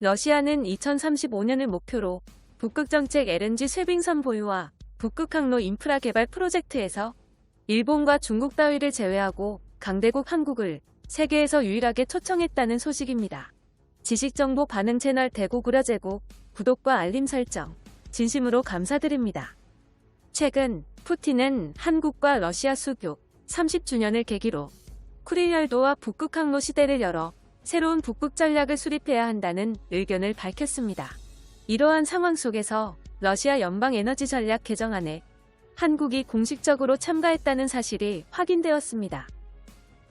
러시아는 2035년을 목표로 북극정책 LNG 쇄빙선 보유와 북극항로 인프라 개발 프로젝트에서 일본과 중국 따위를 제외하고 강대국 한국을 세계에서 유일하게 초청했다는 소식입니다. 지식정보 반응 채널 대구구려제국 구독과 알림 설정 진심으로 감사드립니다. 최근 푸틴은 한국과 러시아 수교 30주년을 계기로 쿠릴열도와 북극항로 시대를 열어 새로운 북극 전략을 수립해야 한다는 의견을 밝혔습니다. 이러한 상황 속에서 러시아 연방에너지 전략 개정안에 한국이 공식적으로 참가했다는 사실이 확인되었습니다.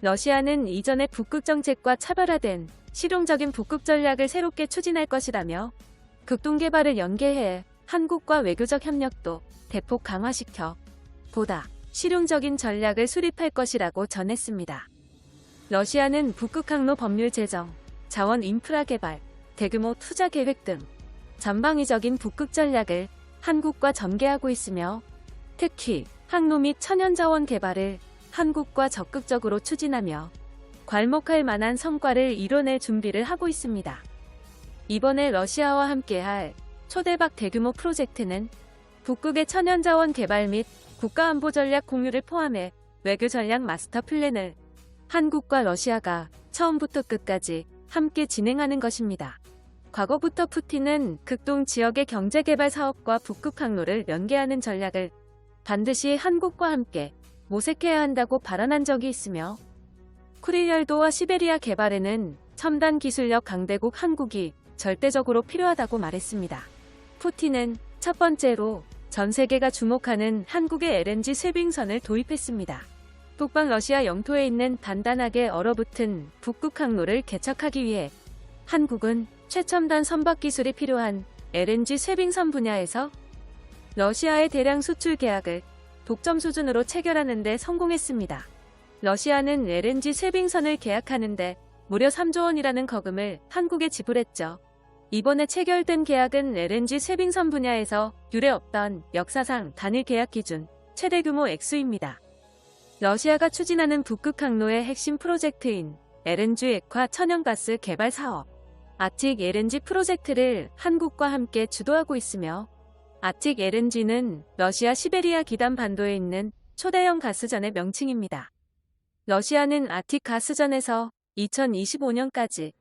러시아는 이전의 북극 정책과 차별화된 실용적인 북극 전략을 새롭게 추진할 것이라며 극동 개발을 연계해 한국과 외교적 협력도 대폭 강화시켜 보다 실용적인 전략을 수립할 것이라고 전했습니다. 러시아는 북극항로 법률 제정, 자원 인프라 개발, 대규모 투자 계획 등 전방위적인 북극 전략을 한국과 전개하고 있으며 특히 항로 및 천연자원 개발을 한국과 적극적으로 추진하며 괄목할 만한 성과를 이뤄낼 준비를 하고 있습니다. 이번에 러시아와 함께할 초대박 대규모 프로젝트는 북극의 천연자원 개발 및 국가안보 전략 공유를 포함해 외교 전략 마스터 플랜을 한국과 러시아가 처음부터 끝까지 함께 진행하는 것입니다. 과거부터 푸틴은 극동 지역의 경제개발 사업과 북극항로를 연계하는 전략을 반드시 한국과 함께 모색해야 한다고 발언한 적이 있으며 쿠릴열도와 시베리아 개발에는 첨단 기술력 강대국 한국이 절대적으로 필요하다고 말했습니다. 푸틴은 첫 번째로 전 세계가 주목하는 한국의 LNG 쇄빙선을 도입했습니다. 북방 러시아 영토에 있는 단단하게 얼어붙은 북극항로를 개척하기 위해 한국은 최첨단 선박 기술이 필요한 LNG 쇄빙선 분야에서 러시아의 대량 수출 계약을 독점 수준으로 체결하는 데 성공했습니다. 러시아는 LNG 쇄빙선을 계약하는데 무려 3조 원이라는 거금을 한국에 지불했죠. 이번에 체결된 계약은 LNG 쇄빙선 분야에서 유례 없던 역사상 단일 계약 기준 최대 규모 액수입니다. 러시아가 추진하는 북극항로의 핵심 프로젝트인 LNG 액화 천연가스 개발 사업 아틱 LNG 프로젝트를 한국과 함께 주도하고 있으며 아틱 LNG는 러시아 시베리아 기단 반도에 있는 초대형 가스전의 명칭입니다. 러시아는 아틱 가스전에서 2025년까지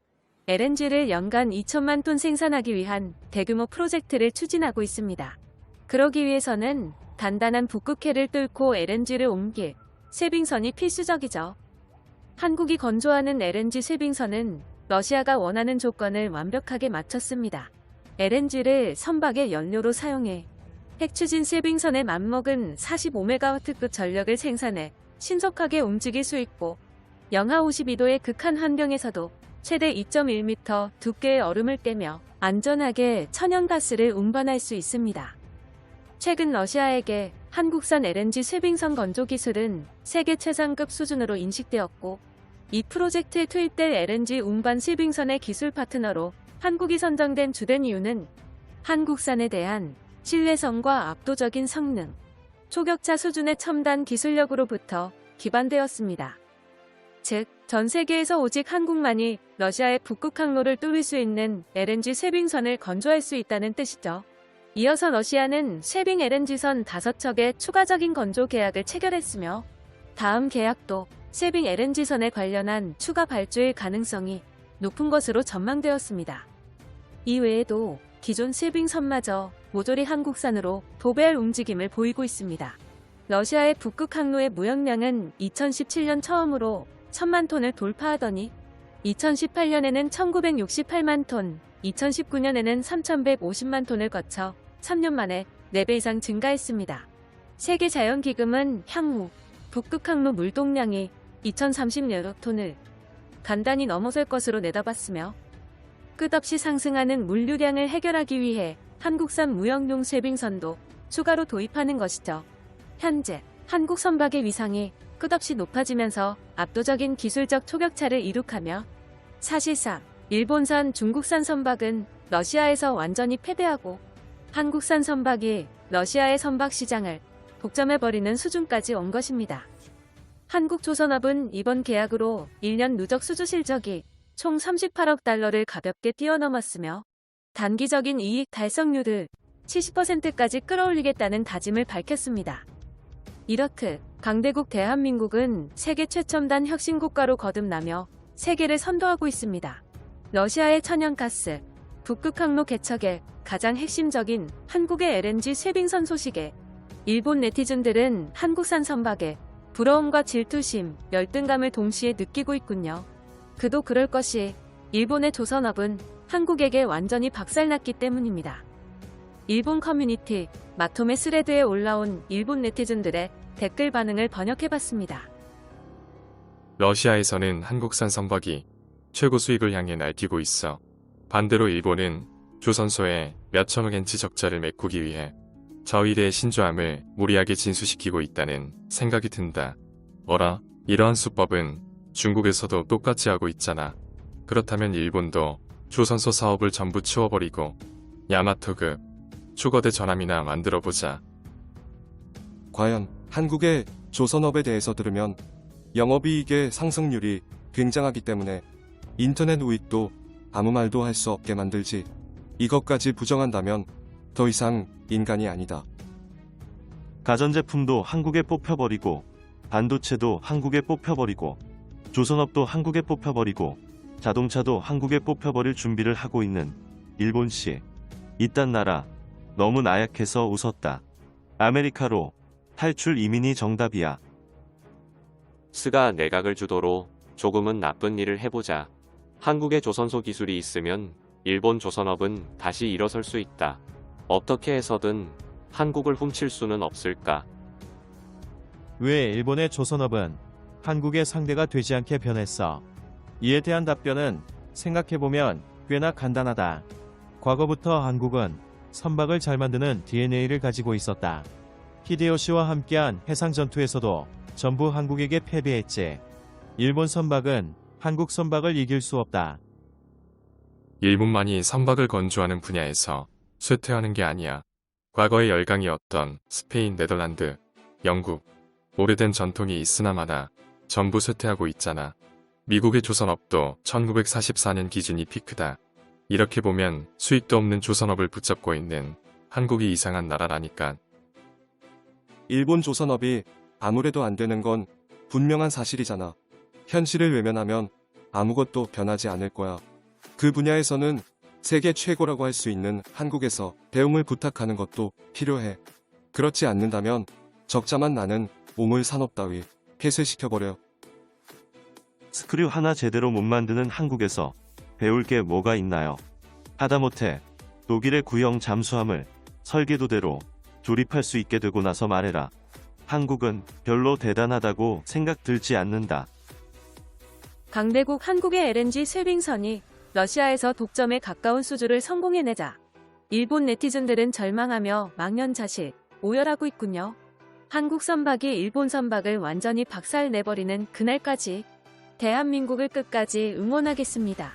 LNG를 연간 2천만 톤 생산하기 위한 대규모 프로젝트를 추진하고 있습니다. 그러기 위해서는 단단한 북극해를 뚫고 LNG를 옮길 쇄빙선이 필수적이죠. 한국이 건조하는 LNG 쇄빙선은 러시아가 원하는 조건을 완벽하게 맞췄습니다. LNG를 선박의 연료로 사용해 핵추진 쇄빙선에 맞먹은 45MW급 전력을 생산해 신속하게 움직일 수 있고 영하 52도의 극한 환경에서도 최대 2.1m 두께의 얼음을 깨며 안전하게 천연가스를 운반할 수 있습니다. 최근 러시아에게 한국산 LNG 쇄빙선 건조 기술은 세계 최상급 수준으로 인식되었고 이 프로젝트에 투입될 LNG 운반 쇄빙선의 기술 파트너로 한국이 선정된 주된 이유는 한국산에 대한 신뢰성과 압도적인 성능, 초격차 수준의 첨단 기술력으로부터 기반되었습니다. 즉, 전 세계에서 오직 한국만이 러시아의 북극항로를 뚫을 수 있는 LNG 쇄빙선을 건조할 수 있다는 뜻이죠. 이어서 러시아는 쇄빙 LNG선 5척의 추가적인 건조 계약을 체결했으며 다음 계약도 쇄빙 LNG선에 관련한 추가 발주일 가능성이 높은 것으로 전망되었습니다. 이외에도 기존 쇄빙선마저 모조리 한국산으로 도배할 움직임을 보이고 있습니다. 러시아의 북극항로의 무역량은 2017년 처음으로 1000만 톤을 돌파하더니 2018년에는 1968만 톤, 2019년에는 3150만 톤을 거쳐 3년 만에 4배 이상 증가했습니다. 세계자연기금은 향후 북극항로 물동량이 2030여 톤을 간단히 넘어설 것으로 내다봤으며 끝없이 상승하는 물류량을 해결하기 위해 한국산 무역용 쇄빙선도 추가로 도입하는 것이죠. 현재 한국 선박의 위상이 끝없이 높아지면서 압도적인 기술적 초격차를 이룩하며 사실상 일본산, 중국산 선박은 러시아에서 완전히 패배하고 한국산 선박이 러시아의 선박 시장을 독점해버리는 수준까지 온 것입니다. 한국조선업은 이번 계약으로 1년 누적 수주 실적이 총 38억 달러를 가볍게 뛰어넘었으며 단기적인 이익 달성률을 70%까지 끌어올리겠다는 다짐을 밝혔습니다. 이렇게 강대국 대한민국은 세계 최첨단 혁신국가로 거듭나며 세계를 선도하고 있습니다. 러시아의 천연가스, 북극항로 개척의 가장 핵심적인 한국의 LNG 쇄빙선 소식에 일본 네티즌들은 한국산 선박에 부러움과 질투심, 열등감을 동시에 느끼고 있군요. 그도 그럴 것이 일본의 조선업은 한국에게 완전히 박살났기 때문입니다. 일본 커뮤니티 마토메 스레드에 올라온 일본 네티즌들의 댓글 반응을 번역해봤습니다. 러시아에서는 한국산 선박이 최고 수익을 향해 날뛰고 있어. 반대로 일본은 조선소에 몇천억 엔치 적자를 메꾸기 위해 저일의 신조함을 무리하게 진수시키고 있다는 생각이 든다. 어라, 이러한 수법은 중국에서도 똑같이 하고 있잖아. 그렇다면 일본도 조선소 사업을 전부 치워버리고 야마토급 초거대 전함이나 만들어보자. 과연 한국의 조선업에 대해서 들으면 영업이익의 상승률이 굉장하기 때문에 인터넷 우익도 아무 말도 할 수 없게 만들지. 이것까지 부정한다면 더 이상 인간이 아니다. 가전제품도 한국에 뽑혀버리고 반도체도 한국에 뽑혀버리고 조선업도 한국에 뽑혀버리고 자동차도 한국에 뽑혀버릴 준비를 하고 있는 일본씨. 이딴 나라 너무 나약해서 웃었다. 아메리카로 탈출 이민이 정답이야. 스가 내각을 주도로 조금은 나쁜 일을 해보자. 한국의 조선소 기술이 있으면 일본 조선업은 다시 일어설 수 있다. 어떻게 해서든 한국을 훔칠 수는 없을까? 왜 일본의 조선업은 한국의 상대가 되지 않게 변했어? 이에 대한 답변은 생각해보면 꽤나 간단하다. 과거부터 한국은 선박을 잘 만드는 DNA를 가지고 있었다. 히데요시와 함께한 해상 전투에서도 전부 한국에게 패배했지. 일본 선박은 한국 선박을 이길 수 없다. 일본만이 선박을 건조하는 분야에서 쇠퇴하는 게 아니야. 과거의 열강이었던 스페인, 네덜란드, 영국, 오래된 전통이 있으나 마나 전부 쇠퇴하고 있잖아. 미국의 조선업도 1944년 기준이 피크다. 이렇게 보면 수익도 없는 조선업을 붙잡고 있는 한국이 이상한 나라라니까. 일본 조선업이 아무래도 안 되는 건 분명한 사실이잖아. 현실을 외면하면 아무것도 변하지 않을 거야. 그 분야에서는 세계 최고라고 할 수 있는 한국에서 배움을 부탁하는 것도 필요해. 그렇지 않는다면 적자만 나는 오물 산업 따위 폐쇄시켜버려. 스크류 하나 제대로 못 만드는 한국에서 배울 게 뭐가 있나요? 하다못해 독일의 구형 잠수함을 설계도대로 조립할 수 있게 되고 나서 말해라. 한국은 별로 대단하다고 생각 들지 않는다. 강대국 한국의 LNG 쇄빙선이 러시아에서 독점에 가까운 수주를 성공해내자 일본 네티즌들은 절망하며 망연자실, 오열하고 있군요. 한국 선박이 일본 선박을 완전히 박살내버리는 그날까지 대한민국을 끝까지 응원하겠습니다.